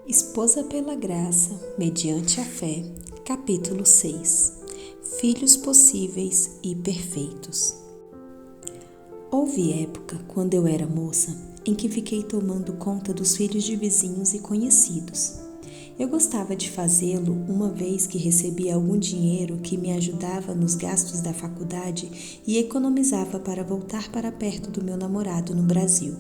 Esposa pela graça, mediante a fé, capítulo 6. Filhos possíveis e perfeitos. Houve época, quando eu era moça, em que fiquei tomando conta dos filhos de vizinhos e conhecidos. Eu gostava de fazê-lo uma vez que recebia algum dinheiro que me ajudava nos gastos da faculdade e economizava para voltar para perto do meu namorado no Brasil.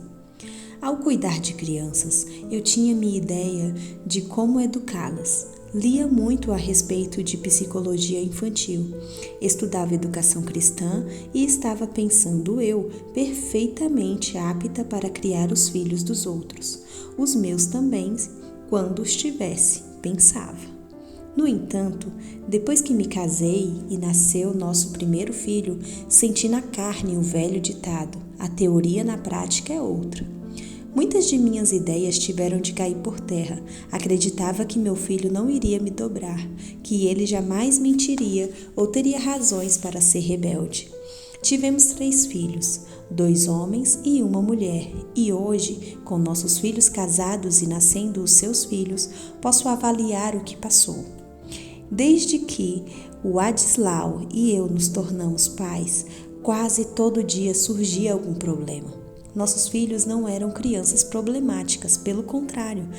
Ao cuidar de crianças, eu tinha minha ideia de como educá-las. Lia muito a respeito de psicologia infantil, estudava educação cristã e estava pensando eu perfeitamente apta para criar os filhos dos outros, os meus também, quando os tivesse, pensava. No entanto, depois que me casei e nasceu nosso primeiro filho, senti na carne o velho ditado: a teoria na prática é outra. Muitas de minhas ideias tiveram de cair por terra. Acreditava que meu filho não iria me dobrar, que ele jamais mentiria ou teria razões para ser rebelde. Tivemos 3 filhos, 2 homens e uma mulher, e hoje, com nossos filhos casados e nascendo os seus filhos, posso avaliar o que passou. Desde que o Adislau e eu nos tornamos pais, quase todo dia surgia algum problema. Nossos filhos não eram crianças problemáticas, pelo contrário.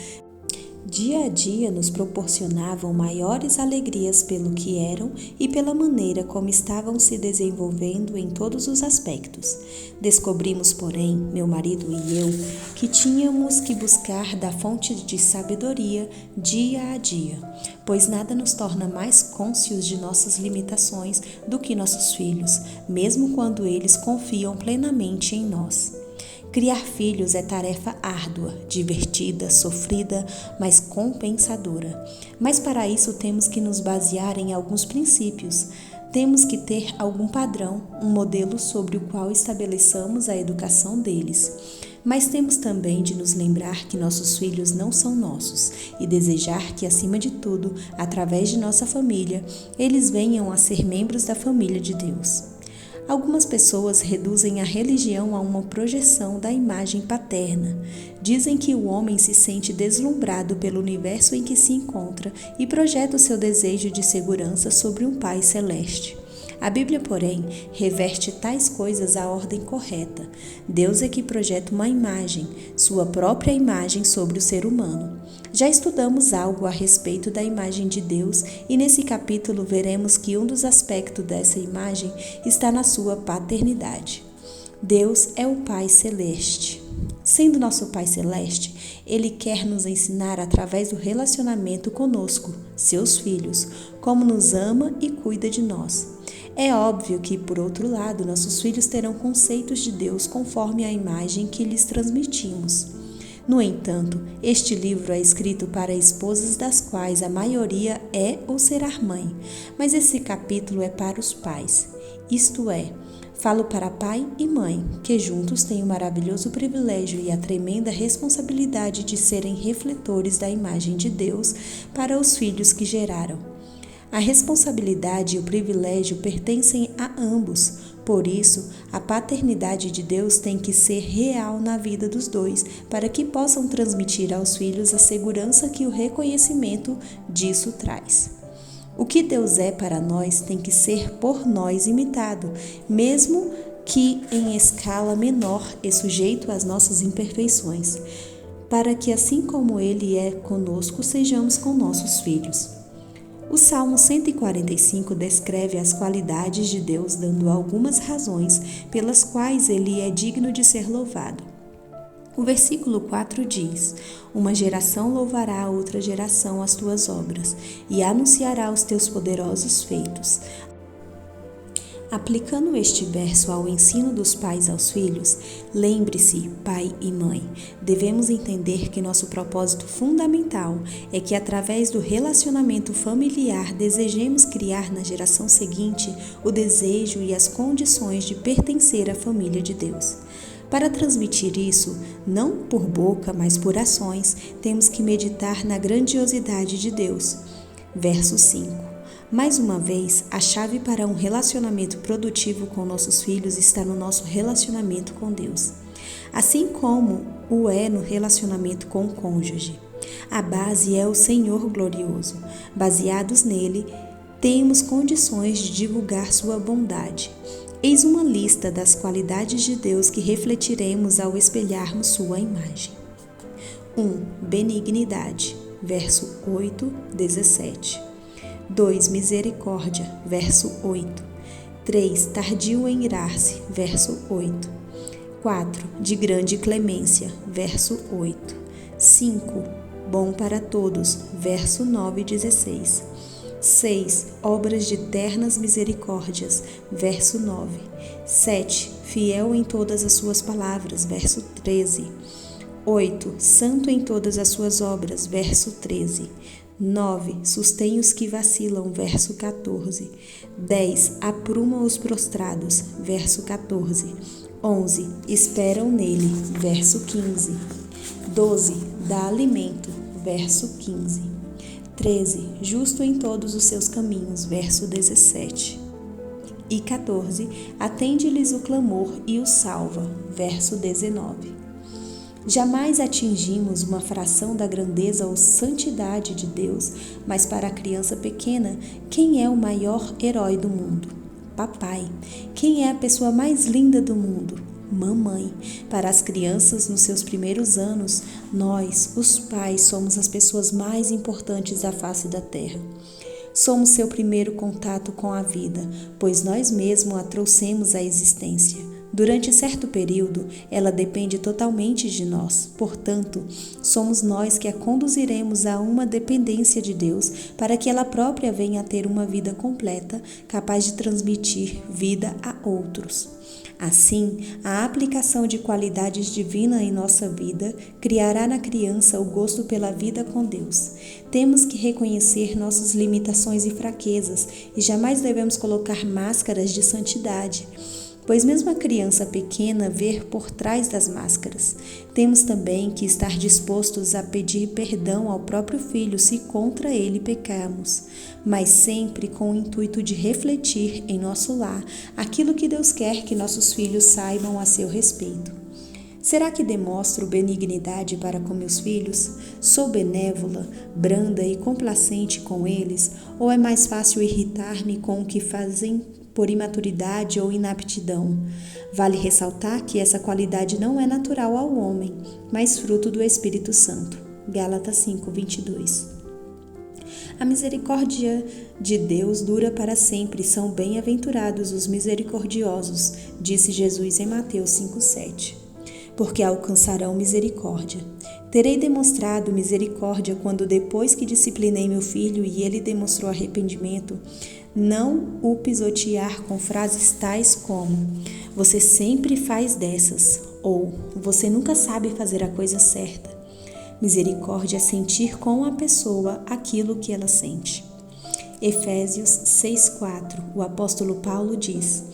Dia a dia nos proporcionavam maiores alegrias pelo que eram e pela maneira como estavam se desenvolvendo em todos os aspectos. Descobrimos, porém, meu marido e eu, que tínhamos que buscar da fonte de sabedoria dia a dia, pois nada nos torna mais cônscios de nossas limitações do que nossos filhos, mesmo quando eles confiam plenamente em nós. Criar filhos é tarefa árdua, divertida, sofrida, mas compensadora. Mas para isso temos que nos basear em alguns princípios. Temos que ter algum padrão, um modelo sobre o qual estabeleçamos a educação deles. Mas temos também de nos lembrar que nossos filhos não são nossos e desejar que, acima de tudo, através de nossa família, eles venham a ser membros da família de Deus. Algumas pessoas reduzem a religião a uma projeção da imagem paterna. Dizem que o homem se sente deslumbrado pelo universo em que se encontra e projeta o seu desejo de segurança sobre um Pai celeste. A Bíblia, porém, reverte tais coisas à ordem correta. Deus é que projeta uma imagem, sua própria imagem sobre o ser humano. Já estudamos algo a respeito da imagem de Deus e nesse capítulo veremos que um dos aspectos dessa imagem está na sua paternidade. Deus é o Pai Celeste. Sendo nosso Pai Celeste, Ele quer nos ensinar através do relacionamento conosco, seus filhos, como nos ama e cuida de nós. É óbvio que, por outro lado, nossos filhos terão conceitos de Deus conforme a imagem que lhes transmitimos. No entanto, este livro é escrito para esposas das quais a maioria é ou será mãe, mas esse capítulo é para os pais, isto é, falo para pai e mãe, que juntos têm o maravilhoso privilégio e a tremenda responsabilidade de serem refletores da imagem de Deus para os filhos que geraram. A responsabilidade e o privilégio pertencem a ambos, por isso, a paternidade de Deus tem que ser real na vida dos dois, para que possam transmitir aos filhos a segurança que o reconhecimento disso traz. O que Deus é para nós tem que ser por nós imitado, mesmo que em escala menor e sujeito às nossas imperfeições, para que assim como Ele é conosco, sejamos com nossos filhos. O Salmo 145 descreve as qualidades de Deus, dando algumas razões pelas quais Ele é digno de ser louvado. O versículo 4 diz: uma geração louvará a outra geração as tuas obras e anunciará os teus poderosos feitos. Aplicando este verso ao ensino dos pais aos filhos, lembre-se, pai e mãe, devemos entender que nosso propósito fundamental é que, através do relacionamento familiar, desejemos criar na geração seguinte o desejo e as condições de pertencer à família de Deus. Para transmitir isso, não por boca, mas por ações, temos que meditar na grandiosidade de Deus. Verso 5. Mais uma vez, a chave para um relacionamento produtivo com nossos filhos está no nosso relacionamento com Deus, assim como o é no relacionamento com o cônjuge. A base é o Senhor glorioso. Baseados nele, temos condições de divulgar sua bondade. Eis uma lista das qualidades de Deus que refletiremos ao espelharmos sua imagem. 1. Benignidade, verso 8, 17. 2. Misericórdia, verso 8. 3. Tardio em irar-se, verso 8. 4. De grande clemência, verso 8. 5. Bom para todos, verso 9 e 16. 6. Obras de ternas misericórdias, verso 9. 7. Fiel em todas as suas palavras, verso 13. 8. Santo em todas as suas obras, verso 13. 9. Sustém os que vacilam, verso 14. 10. Apruma os prostrados, verso 14. 11. Esperam nele, verso 15. 12. Dá alimento, verso 15. 13. Justo em todos os seus caminhos, verso 17. E 14. Atende-lhes o clamor e os salva, verso 19. Jamais atingimos uma fração da grandeza ou santidade de Deus, mas para a criança pequena, quem é o maior herói do mundo? Papai. Quem é a pessoa mais linda do mundo? Mamãe. Para as crianças nos seus primeiros anos, nós, os pais, somos as pessoas mais importantes da face da terra. Somos seu primeiro contato com a vida, pois nós mesmos a trouxemos à existência. Durante certo período, ela depende totalmente de nós. Portanto, somos nós que a conduziremos a uma dependência de Deus para que ela própria venha a ter uma vida completa, capaz de transmitir vida a outros. Assim, a aplicação de qualidades divinas em nossa vida criará na criança o gosto pela vida com Deus. Temos que reconhecer nossas limitações e fraquezas e jamais devemos colocar máscaras de santidade, pois mesmo a criança pequena vê por trás das máscaras. Temos também que estar dispostos a pedir perdão ao próprio filho se contra ele pecarmos, mas sempre com o intuito de refletir em nosso lar aquilo que Deus quer que nossos filhos saibam a seu respeito. Será que demonstro benignidade para com meus filhos? Sou benévola, branda e complacente com eles? Ou é mais fácil irritar-me com o que fazem por imaturidade ou inaptidão? Vale ressaltar que essa qualidade não é natural ao homem, mas fruto do Espírito Santo. Gálatas 5:22. A misericórdia de Deus dura para sempre, são bem-aventurados os misericordiosos, disse Jesus em Mateus 5:7. Porque alcançarão misericórdia. Terei demonstrado misericórdia quando, depois que disciplinei meu filho e ele demonstrou arrependimento, não o pisotear com frases tais como: você sempre faz dessas, ou você nunca sabe fazer a coisa certa. Misericórdia é sentir com a pessoa aquilo que ela sente. Efésios 6:4, o apóstolo Paulo diz: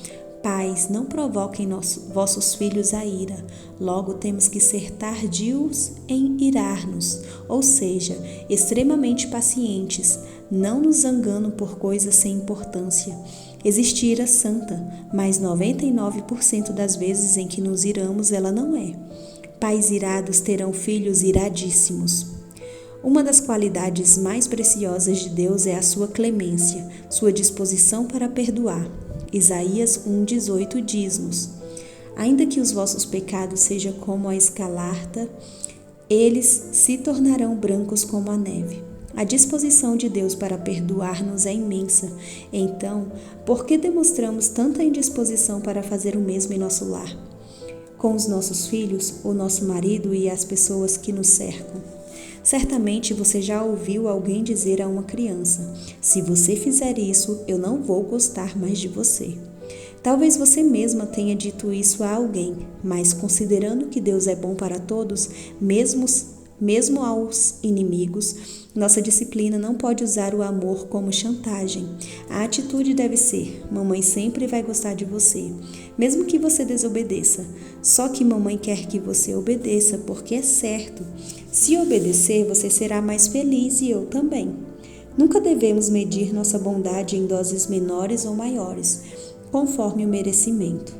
Pais, não provoquem vossos filhos a ira, logo temos que ser tardios em irar-nos, ou seja, extremamente pacientes, não nos zangando por coisas sem importância. Existe ira santa, mas 99% das vezes em que nos iramos ela não é. Pais irados terão filhos iradíssimos. Uma das qualidades mais preciosas de Deus é a sua clemência, sua disposição para perdoar. Isaías 1,18 diz-nos: ainda que os vossos pecados sejam como a escarlata, eles se tornarão brancos como a neve. A disposição de Deus para perdoar-nos é imensa. Então, por que demonstramos tanta indisposição para fazer o mesmo em nosso lar? Com os nossos filhos, o nosso marido e as pessoas que nos cercam. Certamente você já ouviu alguém dizer a uma criança: se você fizer isso, eu não vou gostar mais de você. Talvez você mesma tenha dito isso a alguém, mas considerando que Deus é bom para todos, mesmo aos inimigos, nossa disciplina não pode usar o amor como chantagem. A atitude deve ser: mamãe sempre vai gostar de você, mesmo que você desobedeça. Só que mamãe quer que você obedeça porque é certo. Se obedecer, você será mais feliz e eu também. Nunca devemos medir nossa bondade em doses menores ou maiores, conforme o merecimento.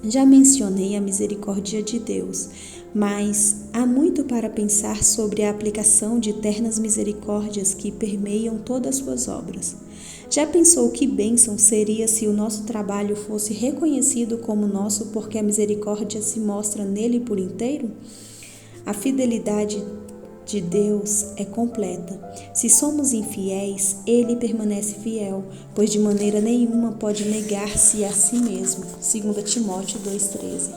Já mencionei a misericórdia de Deus, mas há muito para pensar sobre a aplicação de ternas misericórdias que permeiam todas as suas obras. Já pensou que bênção seria se o nosso trabalho fosse reconhecido como nosso porque a misericórdia se mostra nele por inteiro? A fidelidade de Deus é completa. Se somos infiéis, Ele permanece fiel, pois de maneira nenhuma pode negar-se a si mesmo. 2 Timóteo 2,13.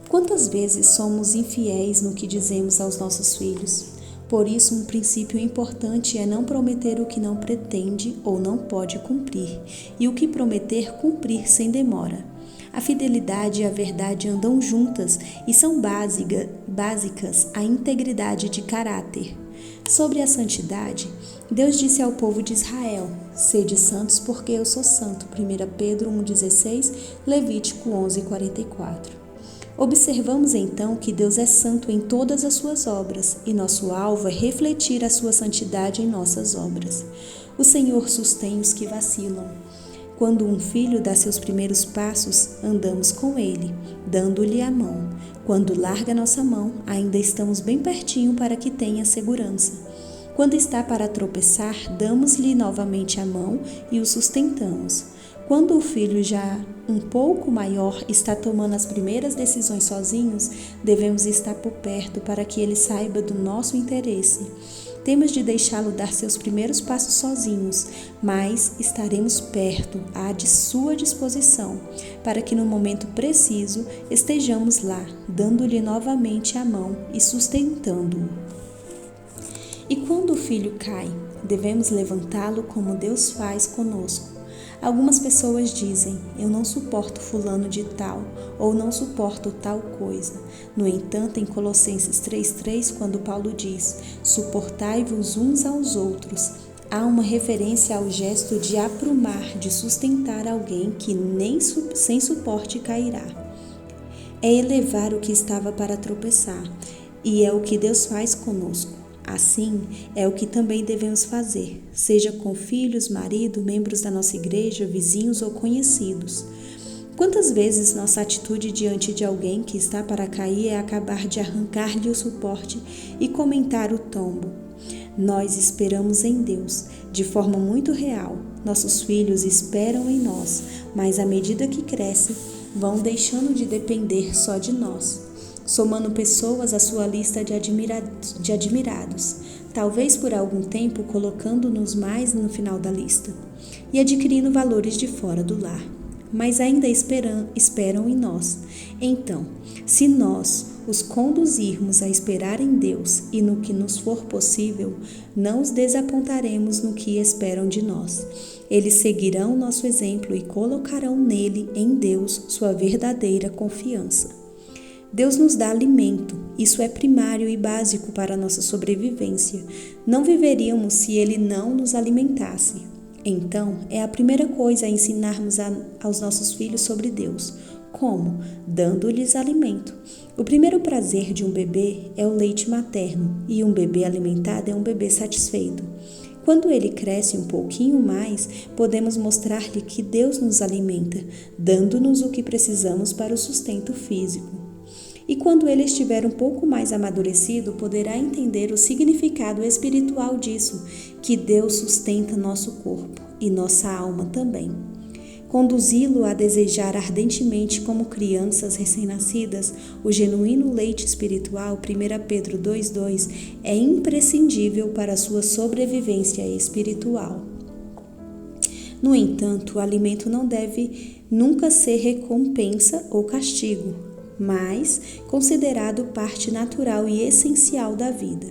Quantas vezes somos infiéis no que dizemos aos nossos filhos? Por isso, um princípio importante é não prometer o que não pretende ou não pode cumprir, e o que prometer, cumprir sem demora. A fidelidade e a verdade andam juntas e são básicas à integridade de caráter. Sobre a santidade, Deus disse ao povo de Israel: sede santos porque eu sou santo. 1 Pedro 1,16, Levítico 11,44. Observamos então que Deus é santo em todas as suas obras e nosso alvo é refletir a sua santidade em nossas obras. O Senhor sustém os que vacilam. Quando um filho dá seus primeiros passos, andamos com ele, dando-lhe a mão. Quando larga nossa mão, ainda estamos bem pertinho para que tenha segurança. Quando está para tropeçar, damos-lhe novamente a mão e o sustentamos. Quando o filho já um pouco maior está tomando as primeiras decisões sozinhos, devemos estar por perto para que ele saiba do nosso interesse. Temos de deixá-lo dar seus primeiros passos sozinhos, mas estaremos perto, à de sua disposição, para que no momento preciso estejamos lá, dando-lhe novamente a mão e sustentando-o. E quando o filho cai, devemos levantá-lo como Deus faz conosco. Algumas pessoas dizem: eu não suporto fulano de tal, ou não suporto tal coisa. No entanto, em Colossenses 3,3, quando Paulo diz: suportai-vos uns aos outros, há uma referência ao gesto de aprumar, de sustentar alguém que nem sem suporte cairá. É elevar o que estava para tropeçar, e é o que Deus faz conosco. Assim, é o que também devemos fazer, seja com filhos, marido, membros da nossa igreja, vizinhos ou conhecidos. Quantas vezes nossa atitude diante de alguém que está para cair é acabar de arrancar-lhe o suporte e comentar o tombo? Nós esperamos em Deus, de forma muito real. Nossos filhos esperam em nós, mas à medida que crescem, vão deixando de depender só de nós, somando pessoas à sua lista de admirados, talvez por algum tempo colocando-nos mais no final da lista, e adquirindo valores de fora do lar, mas ainda esperam em nós. Então, se nós os conduzirmos a esperar em Deus e no que nos for possível, não os desapontaremos no que esperam de nós. Eles seguirão nosso exemplo e colocarão nele, em Deus, sua verdadeira confiança. Deus nos dá alimento, isso é primário e básico para a nossa sobrevivência. Não viveríamos se Ele não nos alimentasse. Então, é a primeira coisa a ensinarmos aos nossos filhos sobre Deus. Como? Dando-lhes alimento. O primeiro prazer de um bebê é o leite materno, e um bebê alimentado é um bebê satisfeito. Quando ele cresce um pouquinho mais, podemos mostrar-lhe que Deus nos alimenta, dando-nos o que precisamos para o sustento físico. E quando ele estiver um pouco mais amadurecido, poderá entender o significado espiritual disso, que Deus sustenta nosso corpo e nossa alma também. Conduzi-lo a desejar ardentemente como crianças recém-nascidas, o genuíno leite espiritual, 1 Pedro 2,2, é imprescindível para a sua sobrevivência espiritual. No entanto, o alimento não deve nunca ser recompensa ou castigo, mas considerado parte natural e essencial da vida.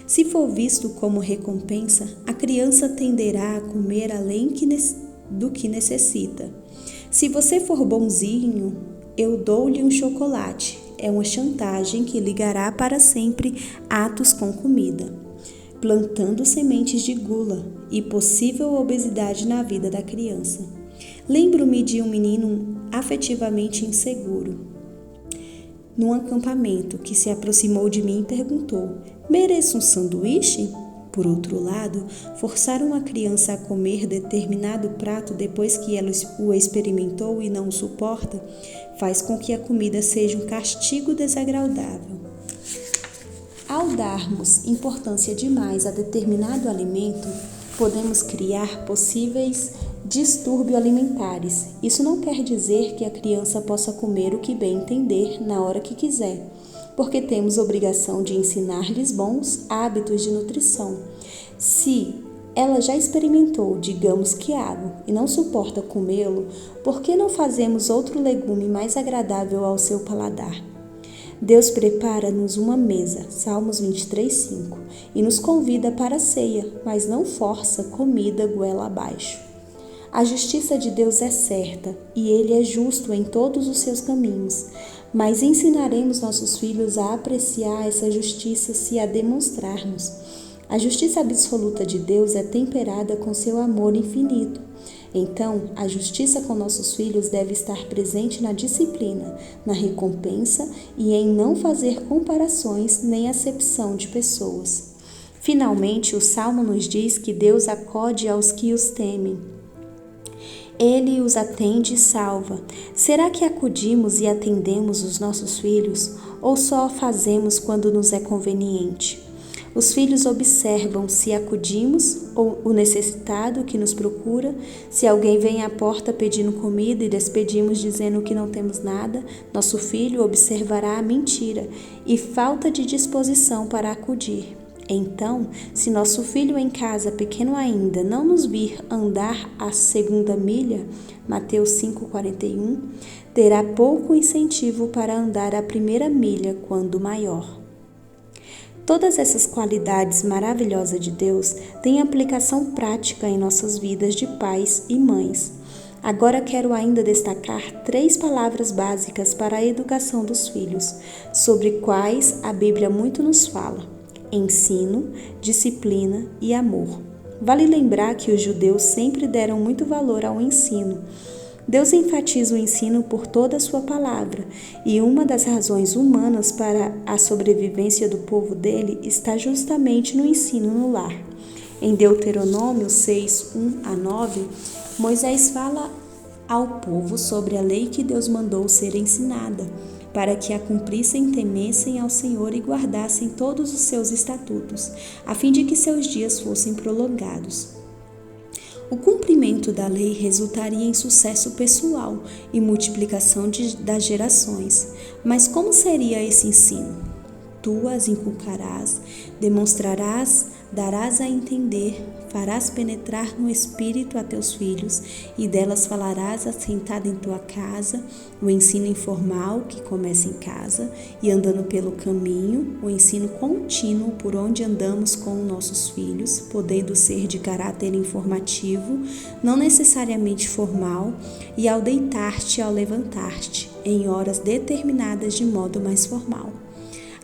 Se for visto como recompensa, a criança tenderá a comer além do que necessita. Se você for bonzinho, eu dou-lhe um chocolate. É uma chantagem que ligará para sempre atos com comida, plantando sementes de gula e possível obesidade na vida da criança. Lembro-me de um menino afetivamente inseguro num acampamento, que se aproximou de mim e perguntou: mereço um sanduíche? Por outro lado, forçar uma criança a comer determinado prato depois que ela o experimentou e não o suporta, faz com que a comida seja um castigo desagradável. Ao darmos importância demais a determinado alimento, podemos criar possíveis distúrbios alimentares. Isso não quer dizer que a criança possa comer o que bem entender na hora que quiser, porque temos obrigação de ensinar-lhes bons hábitos de nutrição. Se ela já experimentou, digamos, quiabo, e não suporta comê-lo, por que não fazemos outro legume mais agradável ao seu paladar? Deus prepara-nos uma mesa, Salmos 23:5, e nos convida para a ceia, mas não força comida goela abaixo. A justiça de Deus é certa e Ele é justo em todos os seus caminhos, mas ensinaremos nossos filhos a apreciar essa justiça se a demonstrarmos. A justiça absoluta de Deus é temperada com seu amor infinito. Então, a justiça com nossos filhos deve estar presente na disciplina, na recompensa e em não fazer comparações nem acepção de pessoas. Finalmente, o Salmo nos diz que Deus acode aos que os temem. Ele os atende e salva. Será que acudimos e atendemos os nossos filhos ou só fazemos quando nos é conveniente? Os filhos observam se acudimos ou o necessitado que nos procura. Se alguém vem à porta pedindo comida e despedimos dizendo que não temos nada, nosso filho observará a mentira e falta de disposição para acudir. Então, se nosso filho em casa, pequeno ainda, não nos vir andar a segunda milha, Mateus 5,41, terá pouco incentivo para andar a primeira milha quando maior. Todas essas qualidades maravilhosas de Deus têm aplicação prática em nossas vidas de pais e mães. Agora quero ainda destacar 3 palavras básicas para a educação dos filhos, sobre quais a Bíblia muito nos fala: ensino, disciplina e amor. Vale lembrar que os judeus sempre deram muito valor ao ensino. Deus enfatiza o ensino por toda a sua palavra, e uma das razões humanas para a sobrevivência do povo dele está justamente no ensino no lar. Em Deuteronômio 6:1-9, Moisés fala ao povo sobre a lei que Deus mandou ser ensinada, para que a cumprissem, temessem ao Senhor e guardassem todos os seus estatutos, a fim de que seus dias fossem prolongados. O cumprimento da lei resultaria em sucesso pessoal e multiplicação das gerações. Mas como seria esse ensino? Tu as inculcarás, demonstrarás, darás a entender, farás penetrar no espírito a teus filhos, e delas falarás assentado em tua casa, o ensino informal que começa em casa, e andando pelo caminho, o ensino contínuo por onde andamos com nossos filhos, podendo ser de caráter informativo, não necessariamente formal, e ao deitar-te e ao levantar-te, em horas determinadas de modo mais formal.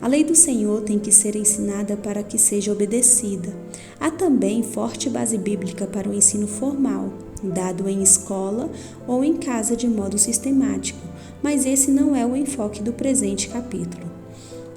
A lei do Senhor tem que ser ensinada para que seja obedecida. Há também forte base bíblica para o ensino formal, dado em escola ou em casa de modo sistemático, mas esse não é o enfoque do presente capítulo.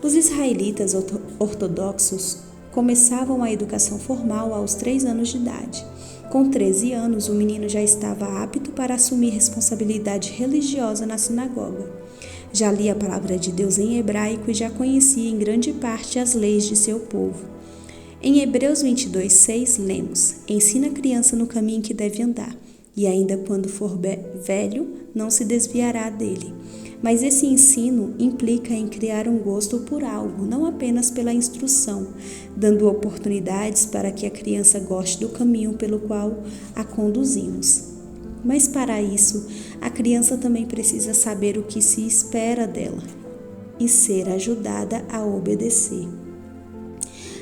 Os israelitas ortodoxos começavam a educação formal aos 3 anos de idade. Com 13 anos, o menino já estava apto para assumir responsabilidade religiosa na sinagoga. Já lia a palavra de Deus em hebraico e já conhecia em grande parte as leis de seu povo. Em Hebreus 22:6 lemos: ensina a criança no caminho que deve andar, e ainda quando for velho, não se desviará dele. Mas esse ensino implica em criar um gosto por algo, não apenas pela instrução, dando oportunidades para que a criança goste do caminho pelo qual a conduzimos. Mas para isso, a criança também precisa saber o que se espera dela e ser ajudada a obedecer.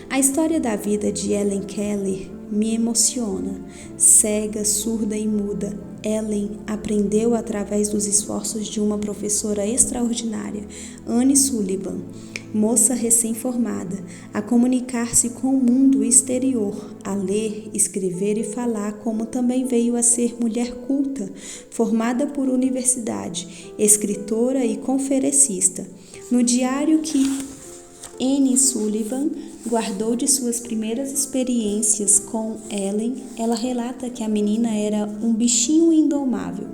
A história da vida de Helen Keller me emociona. Cega, surda e muda, Helen aprendeu através dos esforços de uma professora extraordinária, Anne Sullivan, moça recém-formada, a comunicar-se com o mundo exterior, a ler, escrever e falar, como também veio a ser mulher culta, formada por universidade, escritora e conferencista. No diário que Anne Sullivan guardou de suas primeiras experiências com Ellen. Ela relata que a menina era um bichinho indomável.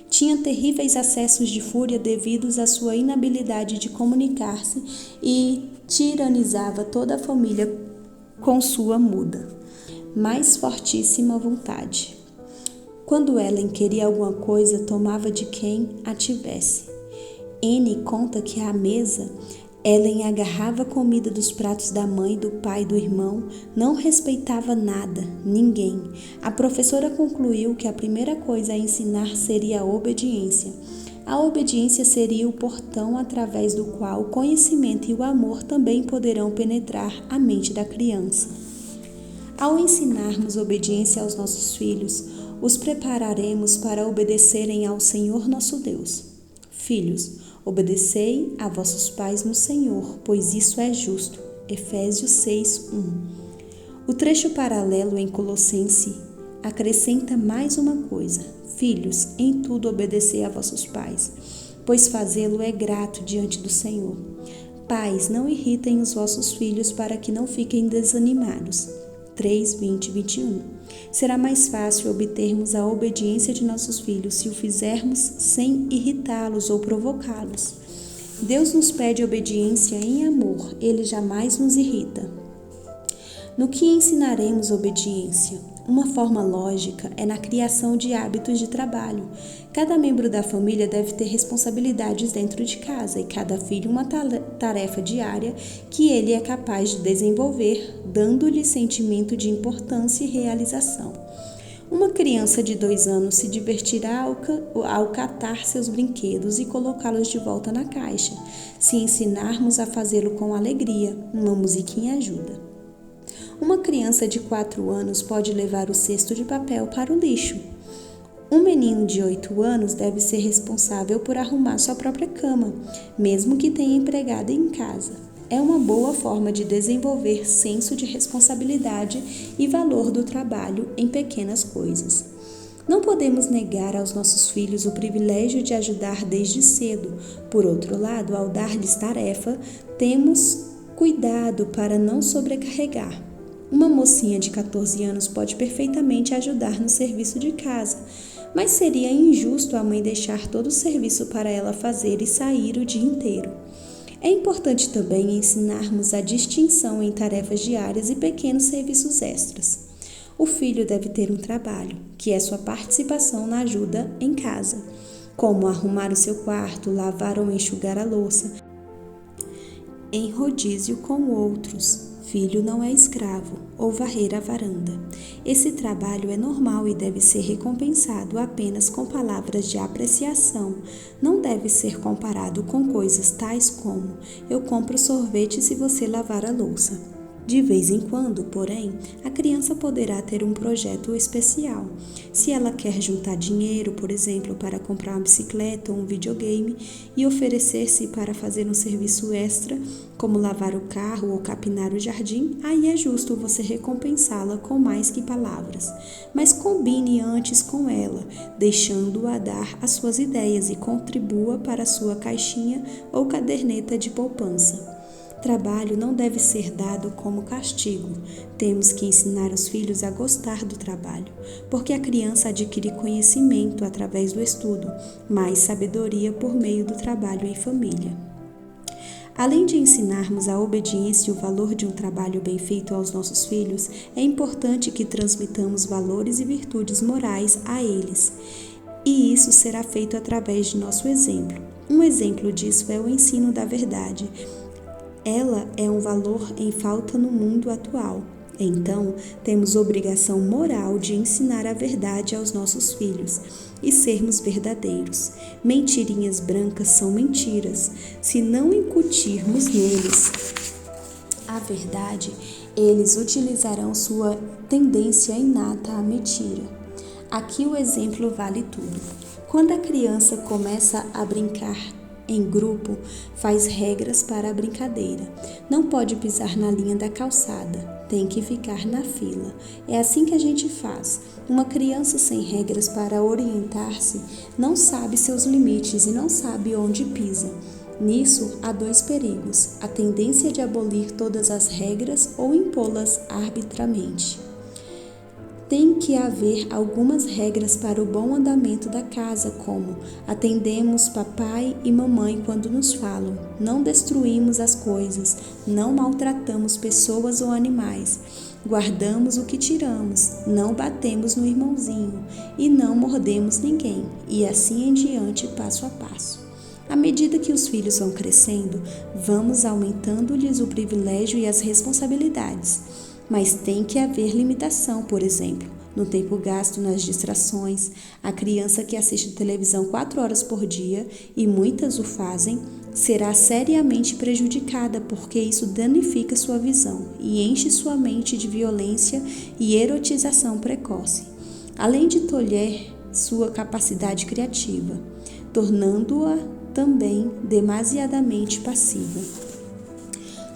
Tinha terríveis acessos de fúria devidos à sua inabilidade de comunicar-se e tiranizava toda a família com sua muda, mas fortíssima vontade. Quando Ellen queria alguma coisa, tomava de quem a tivesse. Anne conta que à mesa, Ellen agarrava a comida dos pratos da mãe, do pai e do irmão, não respeitava nada, ninguém. A professora concluiu que a primeira coisa a ensinar seria a obediência. A obediência seria o portão através do qual o conhecimento e o amor também poderão penetrar a mente da criança. Ao ensinarmos obediência aos nossos filhos, os prepararemos para obedecerem ao Senhor nosso Deus. Filhos, obedecei a vossos pais no Senhor, pois isso é justo. Efésios 6:1. O trecho paralelo em Colossenses acrescenta mais uma coisa. Filhos, em tudo obedecei a vossos pais, pois fazê-lo é grato diante do Senhor. Pais, não irritem os vossos filhos para que não fiquem desanimados. 3:20-21. Será mais fácil obtermos a obediência de nossos filhos se o fizermos sem irritá-los ou provocá-los. Deus nos pede obediência em amor, Ele jamais nos irrita. No que ensinaremos obediência? Uma forma lógica é na criação de hábitos de trabalho. Cada membro da família deve ter responsabilidades dentro de casa e cada filho uma tarefa diária que ele é capaz de desenvolver, dando-lhe sentimento de importância e realização. Uma criança de 2 anos se divertirá ao catar seus brinquedos e colocá-los de volta na caixa. Se ensinarmos a fazê-lo com alegria, uma musiquinha ajuda. Uma criança de 4 anos pode levar o cesto de papel para o lixo. Um menino de 8 anos deve ser responsável por arrumar sua própria cama, mesmo que tenha empregada em casa. É uma boa forma de desenvolver senso de responsabilidade e valor do trabalho em pequenas coisas. Não podemos negar aos nossos filhos o privilégio de ajudar desde cedo. Por outro lado, ao dar-lhes tarefa, temos cuidado para não sobrecarregar. Uma mocinha de 14 anos pode perfeitamente ajudar no serviço de casa, mas seria injusto a mãe deixar todo o serviço para ela fazer e sair o dia inteiro. É importante também ensinarmos a distinção em tarefas diárias e pequenos serviços extras. O filho deve ter um trabalho, que é sua participação na ajuda em casa, como arrumar o seu quarto, lavar ou enxugar a louça, em rodízio com outros. Filho não é escravo, ou varrer a varanda. Esse trabalho é normal e deve ser recompensado apenas com palavras de apreciação. Não deve ser comparado com coisas tais como: eu compro sorvete se você lavar a louça. De vez em quando, porém, a criança poderá ter um projeto especial. Se ela quer juntar dinheiro, por exemplo, para comprar uma bicicleta ou um videogame e oferecer-se para fazer um serviço extra, como lavar o carro ou capinar o jardim, aí é justo você recompensá-la com mais que palavras. Mas combine antes com ela, deixando-a dar as suas ideias e contribua para a sua caixinha ou caderneta de poupança. Trabalho não deve ser dado como castigo. Temos que ensinar os filhos a gostar do trabalho, porque a criança adquire conhecimento através do estudo, mais sabedoria por meio do trabalho em família. Além de ensinarmos a obediência e o valor de um trabalho bem feito aos nossos filhos, é importante que transmitamos valores e virtudes morais a eles. E isso será feito através de nosso exemplo. Um exemplo disso é o ensino da verdade. Ela é um valor em falta no mundo atual. Então, temos obrigação moral de ensinar a verdade aos nossos filhos e sermos verdadeiros. Mentirinhas brancas são mentiras. Se não incutirmos neles a verdade, eles utilizarão sua tendência inata à mentira. Aqui o exemplo vale tudo. Quando a criança começa a brincar em grupo, faz regras para a brincadeira. Não pode pisar na linha da calçada, tem que ficar na fila. É assim que a gente faz. Uma criança sem regras para orientar-se não sabe seus limites e não sabe onde pisa. Nisso, há dois perigos: a tendência de abolir todas as regras ou impô-las arbitrariamente. Tem que haver algumas regras para o bom andamento da casa, como atendemos papai e mamãe quando nos falam, não destruímos as coisas, não maltratamos pessoas ou animais, guardamos o que tiramos, não batemos no irmãozinho e não mordemos ninguém, e assim em diante, passo a passo. À medida que os filhos vão crescendo, vamos aumentando-lhes o privilégio e as responsabilidades. Mas tem que haver limitação, por exemplo, no tempo gasto nas distrações. A criança que assiste televisão 4 horas por dia, e muitas o fazem, será seriamente prejudicada porque isso danifica sua visão e enche sua mente de violência e erotização precoce, além de tolher sua capacidade criativa, tornando-a também demasiadamente passiva.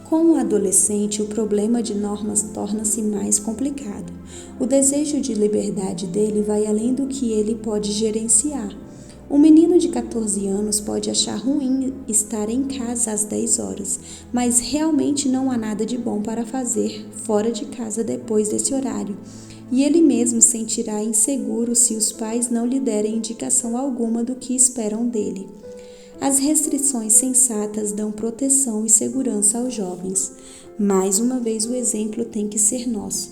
Com o adolescente, o problema de normas torna-se mais complicado. O desejo de liberdade dele vai além do que ele pode gerenciar. Um menino de 14 anos pode achar ruim estar em casa às 10 horas, mas realmente não há nada de bom para fazer fora de casa depois desse horário. E ele mesmo sentirá inseguro se os pais não lhe derem indicação alguma do que esperam dele. As restrições sensatas dão proteção e segurança aos jovens. Mais uma vez o exemplo tem que ser nosso.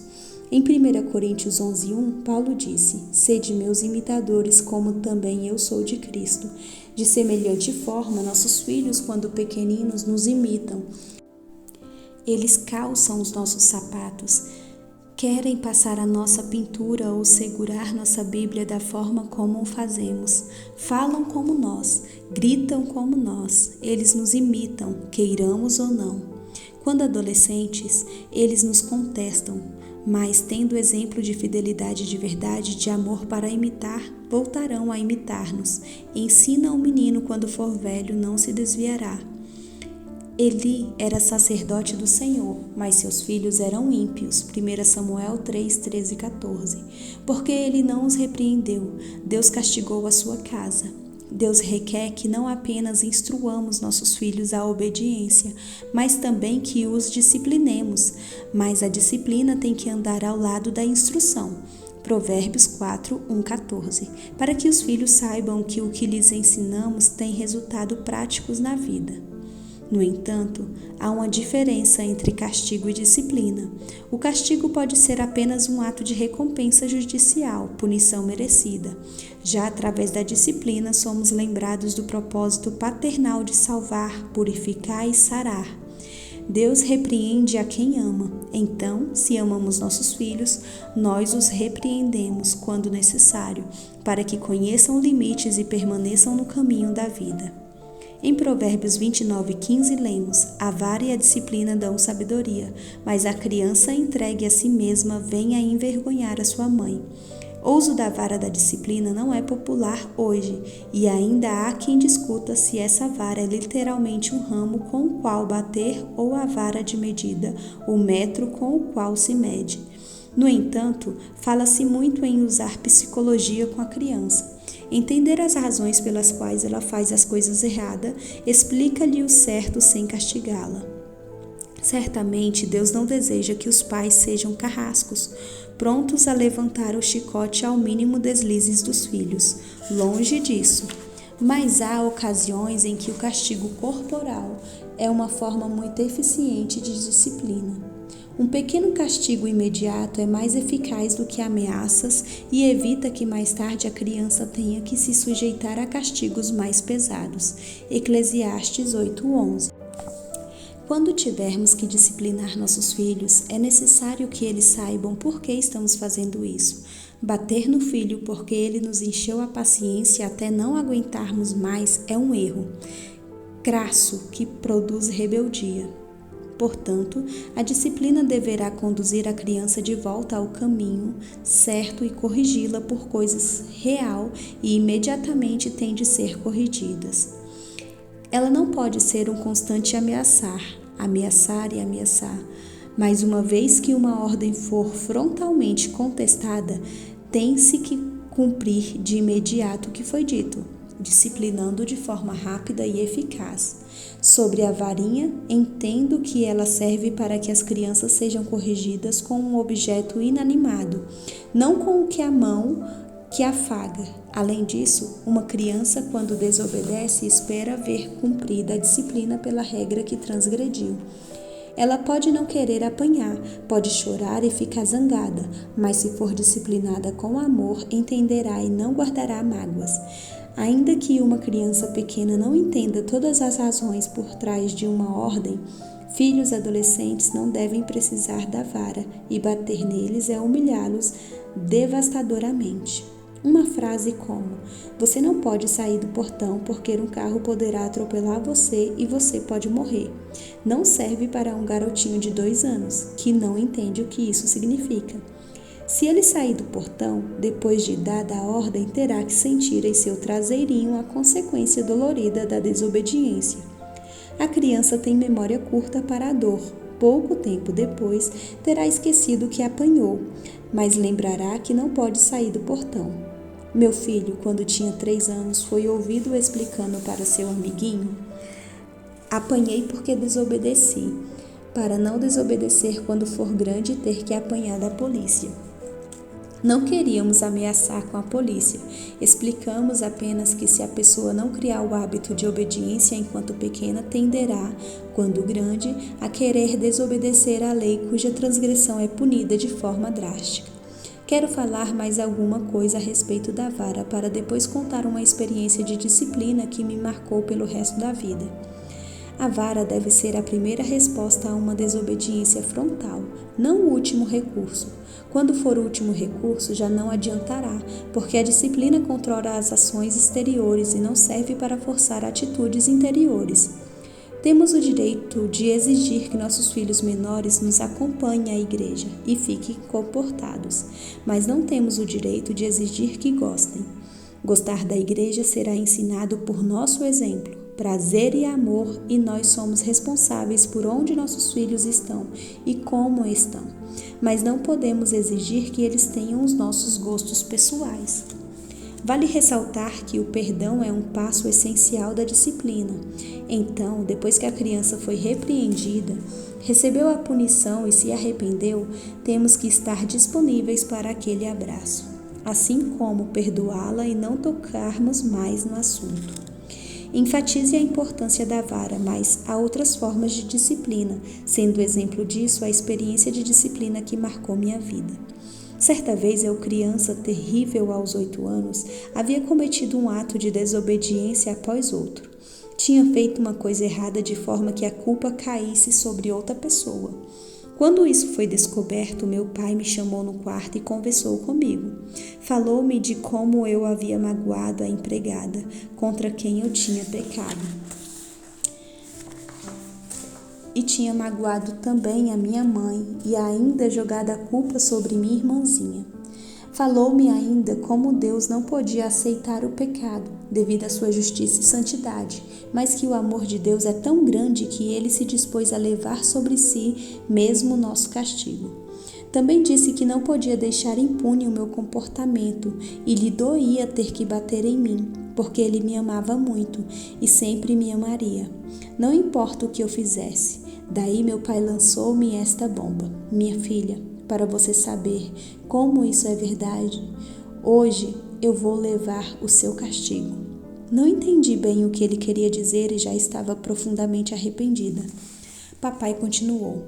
Em 1 Coríntios 11:1, Paulo disse: "Sede meus imitadores, como também eu sou de Cristo." De semelhante forma, nossos filhos, quando pequeninos, nos imitam. Eles calçam os nossos sapatos, querem passar a nossa pintura ou segurar nossa Bíblia da forma como o fazemos. Falam como nós, gritam como nós. Eles nos imitam, queiramos ou não. Quando adolescentes, eles nos contestam, mas tendo exemplo de fidelidade de verdade, de amor para imitar, voltarão a imitar-nos. Ensina ao menino quando for velho, não se desviará. Eli era sacerdote do Senhor, mas seus filhos eram ímpios. 1 Samuel 3, 13 e 14. Porque ele não os repreendeu, Deus castigou a sua casa. Deus requer que não apenas instruamos nossos filhos à obediência, mas também que os disciplinemos. Mas a disciplina tem que andar ao lado da instrução. Provérbios 4, 1, 14. Para que os filhos saibam que o que lhes ensinamos tem resultados práticos na vida. No entanto, há uma diferença entre castigo e disciplina. O castigo pode ser apenas um ato de recompensa judicial, punição merecida. Já através da disciplina, somos lembrados do propósito paternal de salvar, purificar e sarar. Deus repreende a quem ama. Então, se amamos nossos filhos, nós os repreendemos quando necessário, para que conheçam limites e permaneçam no caminho da vida. Em Provérbios 29:15 lemos: "A vara e a disciplina dão sabedoria, mas a criança entregue a si mesma vem a envergonhar a sua mãe." O uso da vara da disciplina não é popular hoje, e ainda há quem discuta se essa vara é literalmente um ramo com o qual bater ou a vara de medida, o metro com o qual se mede. No entanto, fala-se muito em usar psicologia com a criança. Entender as razões pelas quais ela faz as coisas erradas, explica-lhe o certo sem castigá-la. Certamente, Deus não deseja que os pais sejam carrascos, prontos a levantar o chicote ao mínimo deslizes dos filhos. Longe disso. Mas há ocasiões em que o castigo corporal é uma forma muito eficiente de disciplina. Um pequeno castigo imediato é mais eficaz do que ameaças e evita que mais tarde a criança tenha que se sujeitar a castigos mais pesados. Eclesiastes 8:11. Quando tivermos que disciplinar nossos filhos, é necessário que eles saibam por que estamos fazendo isso. Bater no filho porque ele nos encheu a paciência até não aguentarmos mais é um erro crasso que produz rebeldia. Portanto, a disciplina deverá conduzir a criança de volta ao caminho certo e corrigi-la por coisas real e imediatamente têm de ser corrigidas. Ela não pode ser um constante ameaçar e ameaçar, mas uma vez que uma ordem for frontalmente contestada, tem-se que cumprir de imediato o que foi dito. disciplinando de forma rápida e eficaz. Sobre a varinha, entendo que ela serve para que as crianças sejam corrigidas com um objeto inanimado, não com o que a mão que afaga. Além disso, uma criança, quando desobedece, espera ver cumprida a disciplina pela regra que transgrediu. Ela pode não querer apanhar, pode chorar e ficar zangada, mas se for disciplinada com amor, entenderá e não guardará mágoas. Ainda que uma criança pequena não entenda todas as razões por trás de uma ordem, filhos adolescentes não devem precisar da vara, e bater neles é humilhá-los devastadoramente. Uma frase como: "Você não pode sair do portão porque um carro poderá atropelar você e você pode morrer", não serve para um garotinho de 2 anos, que não entende o que isso significa. Se ele sair do portão, depois de dada a ordem, terá que sentir em seu traseirinho a consequência dolorida da desobediência. A criança tem memória curta para a dor. Pouco tempo depois, terá esquecido que apanhou, mas lembrará que não pode sair do portão. Meu filho, quando tinha 3 anos, foi ouvido explicando para seu amiguinho: "Apanhei porque desobedeci, para não desobedecer quando for grande e ter que apanhar da polícia." Não queríamos ameaçar com a polícia. Explicamos apenas que se a pessoa não criar o hábito de obediência enquanto pequena, tenderá, quando grande, a querer desobedecer à lei cuja transgressão é punida de forma drástica. Quero falar mais alguma coisa a respeito da vara para depois contar uma experiência de disciplina que me marcou pelo resto da vida. A vara deve ser a primeira resposta a uma desobediência frontal, não o último recurso. Quando for o último recurso, já não adiantará, porque a disciplina controla as ações exteriores e não serve para forçar atitudes interiores. Temos o direito de exigir que nossos filhos menores nos acompanhem à igreja e fiquem comportados, mas não temos o direito de exigir que gostem. Gostar da igreja será ensinado por nosso exemplo, prazer e amor, e nós somos responsáveis por onde nossos filhos estão e como estão. Mas não podemos exigir que eles tenham os nossos gostos pessoais. Vale ressaltar que o perdão é um passo essencial da disciplina. Então, depois que a criança foi repreendida, recebeu a punição e se arrependeu, temos que estar disponíveis para aquele abraço, assim como perdoá-la e não tocarmos mais no assunto. Enfatize a importância da vara, mas há outras formas de disciplina, sendo exemplo disso a experiência de disciplina que marcou minha vida. Certa vez eu, criança terrível aos 8 anos, havia cometido um ato de desobediência após outro. Tinha feito uma coisa errada de forma que a culpa caísse sobre outra pessoa. Quando isso foi descoberto, meu pai me chamou no quarto e conversou comigo. Falou-me de como eu havia magoado a empregada, contra quem eu tinha pecado. E tinha magoado também a minha mãe e ainda jogado a culpa sobre minha irmãzinha. Falou-me ainda como Deus não podia aceitar o pecado, devido à sua justiça e santidade, mas que o amor de Deus é tão grande que ele se dispôs a levar sobre si mesmo o nosso castigo. Também disse que não podia deixar impune o meu comportamento e lhe doía ter que bater em mim, porque ele me amava muito e sempre me amaria, não importa o que eu fizesse. Daí meu pai lançou-me esta bomba: "Minha filha, para você saber como isso é verdade, hoje eu vou levar o seu castigo." Não entendi bem o que ele queria dizer e já estava profundamente arrependida. Papai continuou: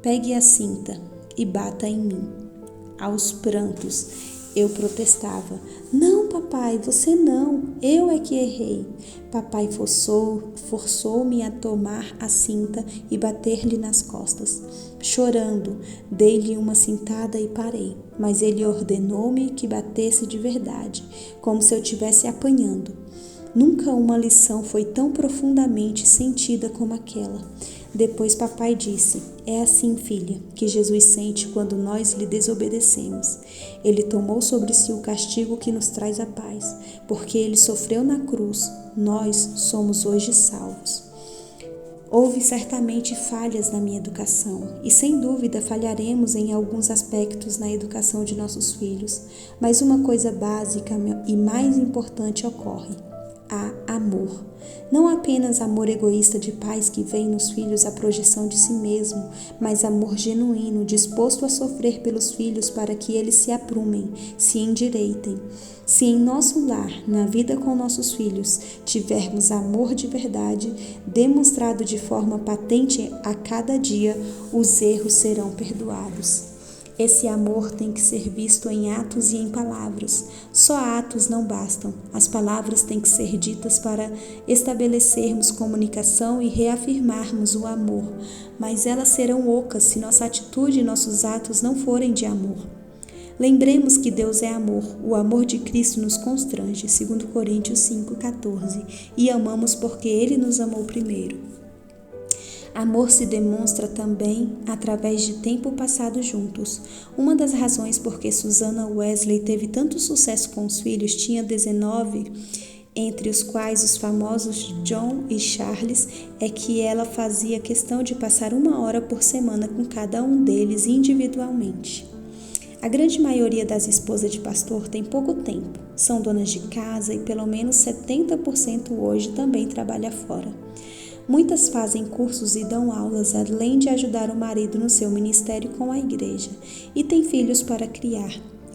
"Pegue a cinta e bata em mim." Aos prantos, eu protestava: "Não, papai, você não, eu é que errei." Papai forçou-me a tomar a cinta e bater-lhe nas costas. Chorando, dei-lhe uma cintada e parei, mas ele ordenou-me que batesse de verdade, como se eu estivesse apanhando. Nunca uma lição foi tão profundamente sentida como aquela. Depois papai disse: "É assim, filha, que Jesus sente quando nós lhe desobedecemos. Ele tomou sobre si o castigo que nos traz a paz, porque ele sofreu na cruz. Nós somos hoje salvos." Houve certamente falhas na minha educação e sem dúvida falharemos em alguns aspectos na educação de nossos filhos, mas uma coisa básica e mais importante ocorre: há amor. Não apenas amor egoísta de pais que veem nos filhos a projeção de si mesmo, mas amor genuíno, disposto a sofrer pelos filhos para que eles se aprumem, se endireitem. Se em nosso lar, na vida com nossos filhos, tivermos amor de verdade, demonstrado de forma patente a cada dia, os erros serão perdoados. Esse amor tem que ser visto em atos e em palavras. Só atos não bastam. As palavras têm que ser ditas para estabelecermos comunicação e reafirmarmos o amor, mas elas serão ocas se nossa atitude e nossos atos não forem de amor. Lembremos que Deus é amor. O amor de Cristo nos constrange, 2 Coríntios 5,14, e amamos porque Ele nos amou primeiro. Amor se demonstra também através de tempo passado juntos. Uma das razões por que Susanna Wesley teve tanto sucesso com os filhos, tinha 19, entre os quais os famosos John e Charles, é que ela fazia questão de passar 1 hora por semana com cada um deles individualmente. A grande maioria das esposas de pastor tem pouco tempo, são donas de casa e pelo menos 70% hoje também trabalha fora. Muitas fazem cursos e dão aulas, além de ajudar o marido no seu ministério com a igreja, e têm filhos para criar.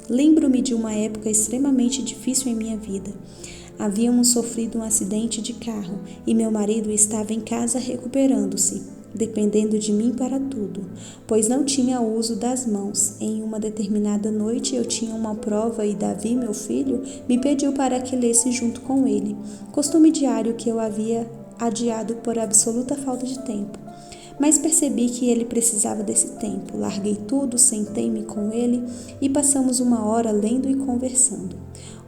Lembro-me de uma época extremamente difícil em minha vida. Havíamos sofrido um acidente de carro e meu marido estava em casa recuperando-se, dependendo de mim para tudo, pois não tinha uso das mãos. Em uma determinada noite eu tinha uma prova e Davi, meu filho, me pediu para que lesse junto com ele, costume diário que eu havia adiado por absoluta falta de tempo. Mas percebi que ele precisava desse tempo. Larguei tudo, sentei-me com ele e passamos 1 hora lendo e conversando.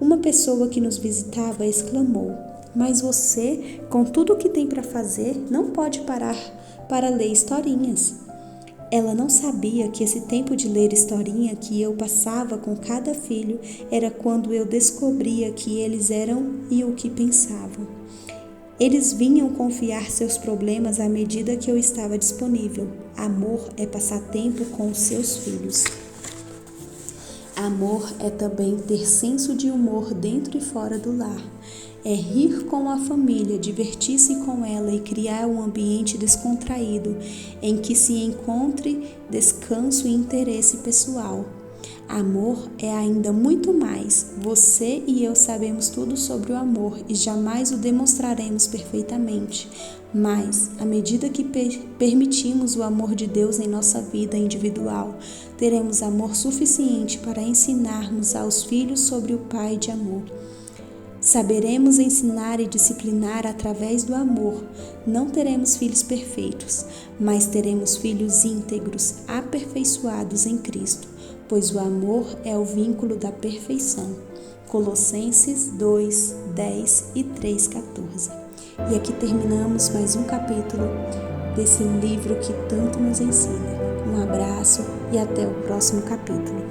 Uma pessoa que nos visitava exclamou: "Mas você, com tudo o que tem para fazer, não pode parar para ler historinhas." Ela não sabia que esse tempo de ler historinha que eu passava com cada filho era quando eu descobria que eles eram e o que pensavam. Eles vinham confiar seus problemas à medida que eu estava disponível. Amor é passar tempo com os seus filhos. Amor é também ter senso de humor dentro e fora do lar. É rir com a família, divertir-se com ela e criar um ambiente descontraído em que se encontre descanso e interesse pessoal. Amor é ainda muito mais. Você e eu sabemos tudo sobre o amor e jamais o demonstraremos perfeitamente. Mas, à medida que permitimos o amor de Deus em nossa vida individual, teremos amor suficiente para ensinarmos aos filhos sobre o Pai de amor. Saberemos ensinar e disciplinar através do amor. Não teremos filhos perfeitos, mas teremos filhos íntegros, aperfeiçoados em Cristo, pois o amor é o vínculo da perfeição. Colossenses 2, 10 e 3, 14. E aqui terminamos mais um capítulo desse livro que tanto nos ensina. Um abraço e até o próximo capítulo.